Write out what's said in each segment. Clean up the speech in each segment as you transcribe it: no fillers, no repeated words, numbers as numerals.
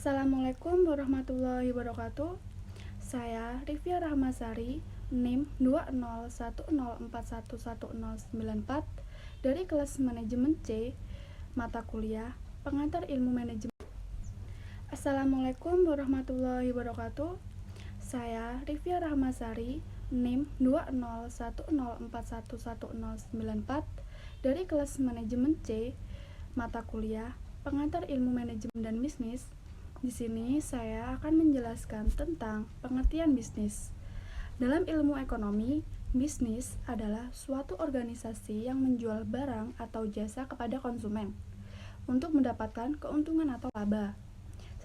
Assalamualaikum warahmatullahi wabarakatuh. Saya Rifia Rahmasari, NIM 20104111094 dari kelas Manajemen C, mata kuliah Pengantar Ilmu Manajemen. Assalamualaikum warahmatullahi wabarakatuh. Saya Rifia Rahmasari, NIM 20104111094 dari kelas Manajemen C, mata kuliah Pengantar Ilmu Manajemen dan Bisnis. Di sini saya akan menjelaskan tentang pengertian bisnis. Dalam ilmu ekonomi, bisnis adalah suatu organisasi yang menjual barang atau jasa kepada konsumen untuk mendapatkan keuntungan atau laba.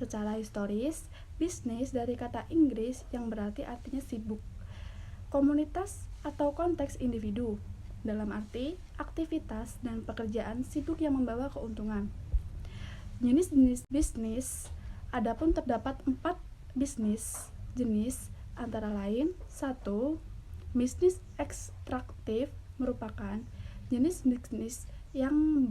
Secara historis, bisnis dari kata Inggris yang berarti artinya sibuk, komunitas atau konteks individu, dalam arti aktivitas dan pekerjaan sibuk yang membawa keuntungan. Jenis-jenis bisnis, adapun terdapat 4 bisnis jenis, antara lain 1. Bisnis ekstraktif merupakan jenis bisnis yang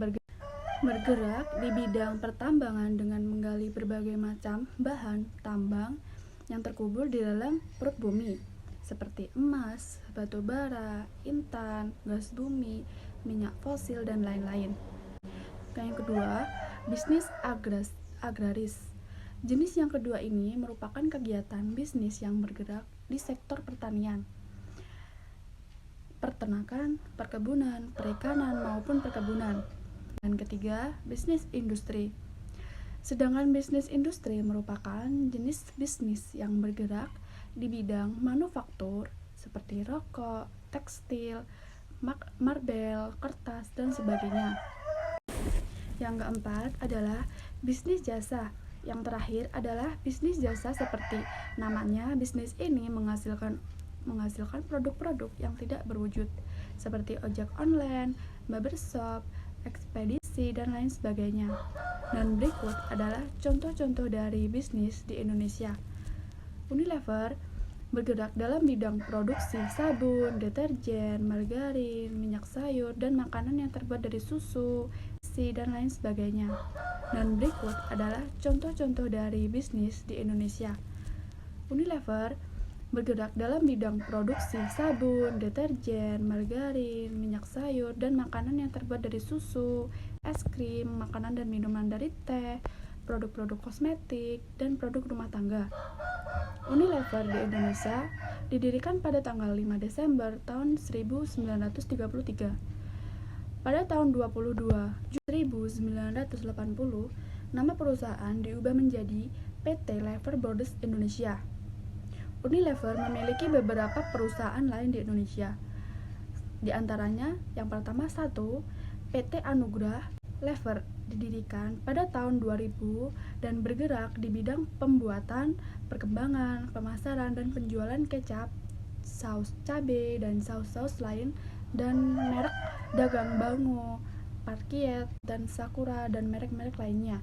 bergerak di bidang pertambangan dengan menggali berbagai macam bahan tambang yang terkubur di dalam perut bumi, seperti emas, batu bara, intan, gas bumi, minyak fosil, dan lain-lain. Yang kedua, bisnis agraris. Jenis yang kedua ini merupakan kegiatan bisnis yang bergerak di sektor pertanian, peternakan, perkebunan, perikanan, maupun perkebunan. Dan ketiga, bisnis industri. Sedangkan bisnis industri merupakan jenis bisnis yang bergerak di bidang manufaktur seperti rokok, tekstil, marbel, kertas, dan sebagainya. Yang keempat adalah bisnis jasa. Yang terakhir adalah bisnis jasa seperti namanya, bisnis ini menghasilkan produk-produk yang tidak berwujud seperti ojek online, barbershop, ekspedisi, dan lain sebagainya. Dan berikut adalah contoh-contoh dari bisnis di Indonesia. Unilever bergerak dalam bidang produksi sabun, deterjen, margarin, minyak sayur, dan makanan yang terbuat dari susu, dan lain sebagainya. Dan berikut adalah contoh-contoh dari bisnis di Indonesia. Unilever bergerak dalam bidang produksi sabun, deterjen, margarin, minyak sayur, dan makanan yang terbuat dari susu, es krim, makanan dan minuman dari teh, produk-produk kosmetik, dan produk rumah tangga. Unilever di Indonesia didirikan pada tanggal 5 Desember tahun 1933. Pada tahun 1980, nama perusahaan diubah menjadi PT Lever Brothers Indonesia. Unilever memiliki beberapa perusahaan lain di Indonesia. Di antaranya, yang pertama 1. PT Anugrah Lever didirikan pada tahun 2000 dan bergerak di bidang pembuatan, perkembangan, pemasaran, dan penjualan kecap, saus cabai, dan saus-saus lain, dan merek dagang Bango, Parkiet, dan Sakura, dan merek-merek lainnya.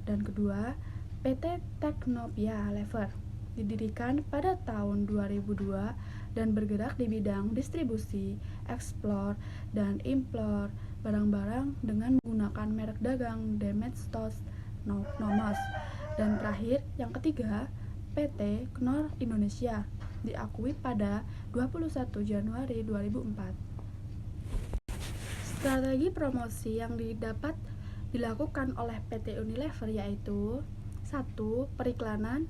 Dan kedua, PT Teknopia Lever didirikan pada tahun 2002 dan bergerak di bidang distribusi, ekspor, dan impor barang-barang dengan menggunakan merek dagang Domestos, Nomos. Dan terakhir, yang ketiga, PT Knorr Indonesia diakui pada 21 Januari 2004. Strategi promosi yang dilakukan oleh PT Unilever yaitu 1. Periklanan.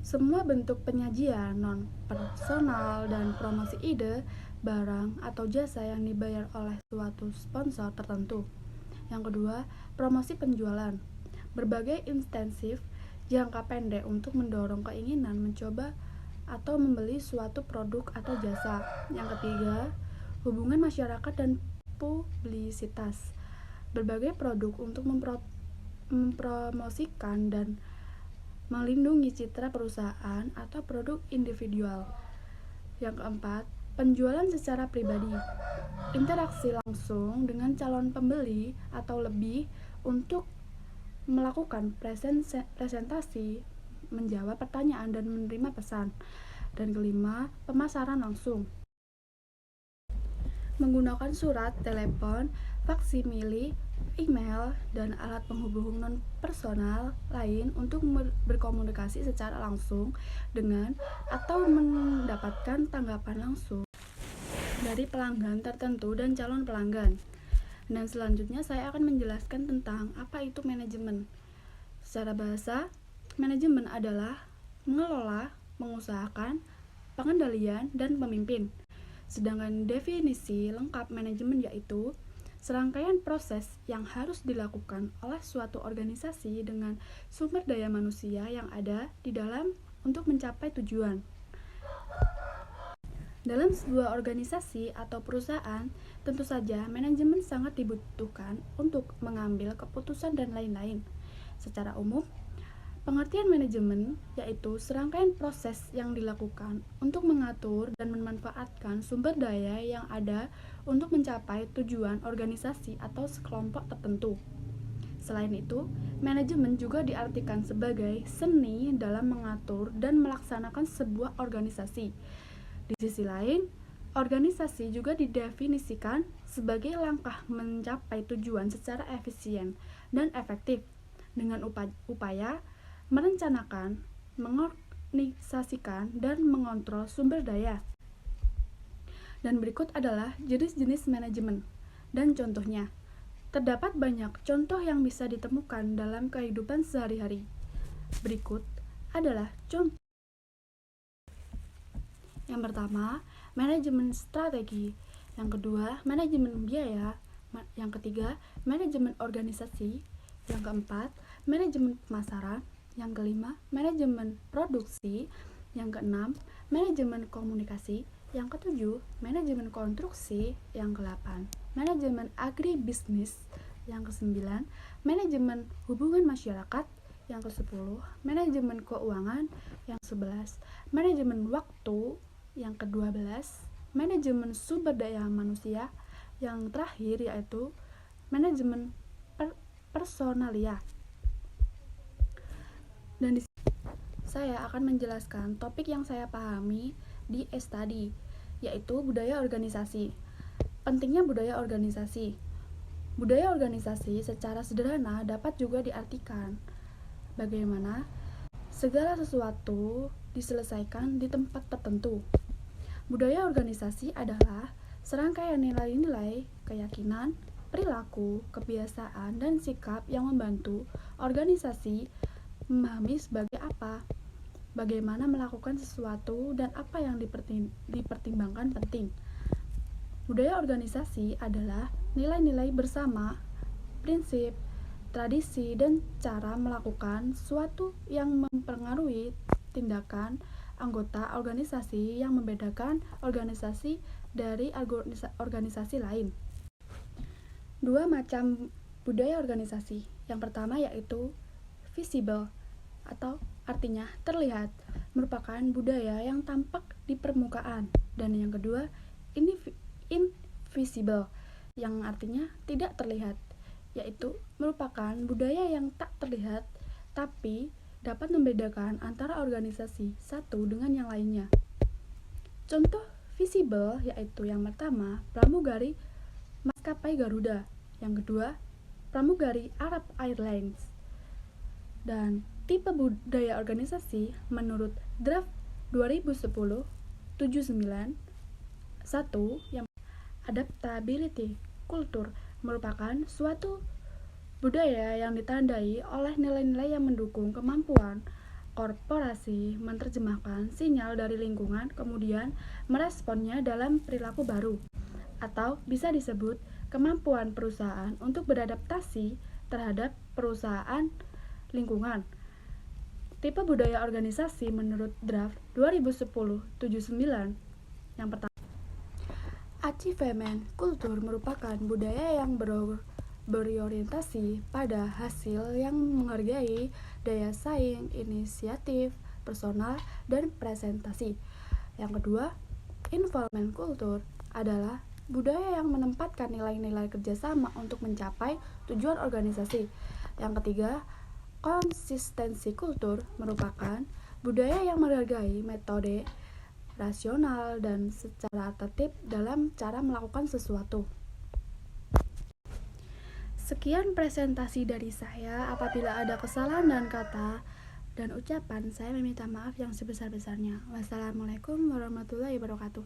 Semua bentuk penyajian non-personal dan promosi ide, barang, atau jasa yang dibayar oleh suatu sponsor tertentu. Yang kedua, promosi penjualan. Berbagai intensif jangka pendek untuk mendorong keinginan mencoba atau membeli suatu produk atau jasa. Yang ketiga, hubungan masyarakat dan publisitas. Berbagai produk untuk mempromosikan dan melindungi citra perusahaan atau produk individual. Yang keempat, penjualan secara pribadi. Interaksi langsung dengan calon pembeli atau lebih untuk melakukan presentasi, menjawab pertanyaan, dan menerima pesan. Dan kelima, pemasaran langsung. Menggunakan surat, telepon, faksimili, email, dan alat penghubung non-personal lain untuk berkomunikasi secara langsung dengan atau mendapatkan tanggapan langsung dari pelanggan tertentu dan calon pelanggan. Dan selanjutnya saya akan menjelaskan tentang apa itu manajemen. Secara bahasa, manajemen adalah mengelola, mengusahakan, pengendalian, dan pemimpin. Sedangkan definisi lengkap manajemen yaitu serangkaian proses yang harus dilakukan oleh suatu organisasi dengan sumber daya manusia yang ada di dalam untuk mencapai tujuan. Dalam sebuah organisasi atau perusahaan, tentu saja manajemen sangat dibutuhkan untuk mengambil keputusan dan lain-lain. Secara umum, pengertian manajemen yaitu serangkaian proses yang dilakukan untuk mengatur dan memanfaatkan sumber daya yang ada untuk mencapai tujuan organisasi atau sekelompok tertentu. Selain itu, manajemen juga diartikan sebagai seni dalam mengatur dan melaksanakan sebuah organisasi. Di sisi lain, organisasi juga didefinisikan sebagai langkah mencapai tujuan secara efisien dan efektif dengan upaya merencanakan, mengorganisasikan, dan mengontrol sumber daya. Dan berikut adalah jenis-jenis manajemen dan contohnya. Terdapat banyak contoh yang bisa ditemukan dalam kehidupan sehari-hari. Berikut adalah contoh. Yang pertama, manajemen strategi. Yang kedua, manajemen biaya. Yang ketiga, manajemen organisasi. Yang keempat, manajemen pemasaran. Yang kelima, manajemen produksi. Yang keenam, manajemen komunikasi. Yang ketujuh, manajemen konstruksi. Yang kedelapan, manajemen agribisnis. Yang kesembilan, manajemen hubungan masyarakat. Yang kesepuluh, manajemen keuangan. Yang sebelas, manajemen waktu. Yang ke-12, manajemen sumber daya manusia. Yang terakhir yaitu manajemen personalia. Dan di sini saya akan menjelaskan topik yang saya pahami di study, yaitu budaya organisasi. Pentingnya budaya organisasi. Budaya organisasi secara sederhana dapat juga diartikan bagaimana segala sesuatu diselesaikan di tempat tertentu. Budaya organisasi adalah serangkaian nilai-nilai, keyakinan, perilaku, kebiasaan, dan sikap yang membantu organisasi memahami sebagai apa, bagaimana melakukan sesuatu, dan apa yang dipertimbangkan penting. Budaya organisasi adalah nilai-nilai bersama, prinsip, tradisi, dan cara melakukan sesuatu yang mempengaruhi tindakan anggota organisasi yang membedakan organisasi dari organisasi lain. Dua macam budaya organisasi. Yang pertama yaitu visible atau artinya terlihat, merupakan budaya yang tampak di permukaan, dan yang kedua invisible yang artinya tidak terlihat, yaitu merupakan budaya yang tak terlihat tapi dapat membedakan antara organisasi satu dengan yang lainnya. Contoh visible yaitu yang pertama pramugari maskapai Garuda, yang kedua pramugari Arab Airlines. Dan tipe budaya organisasi menurut draft 2010-79 yang adaptability kultur merupakan suatu budaya yang ditandai oleh nilai-nilai yang mendukung kemampuan korporasi menerjemahkan sinyal dari lingkungan kemudian meresponnya dalam perilaku baru, atau bisa disebut kemampuan perusahaan untuk beradaptasi terhadap perusahaan lingkungan. Tipe budaya organisasi menurut draft 2010-79 yang pertama, achievement kultur merupakan budaya yang berorientasi pada hasil yang menghargai daya saing, inisiatif, personal, dan presentasi. Yang kedua, involvement kultur adalah budaya yang menempatkan nilai-nilai kerjasama untuk mencapai tujuan organisasi. Yang ketiga, konsistensi kultur merupakan budaya yang menghargai metode rasional dan secara tertib dalam cara melakukan sesuatu. Sekian Sekian presentasi dari saya. Apabila ada kesalahan dan kata dan ucapan, saya meminta maaf yang sebesar-besarnya. Wassalamualaikum warahmatullahi wabarakatuh.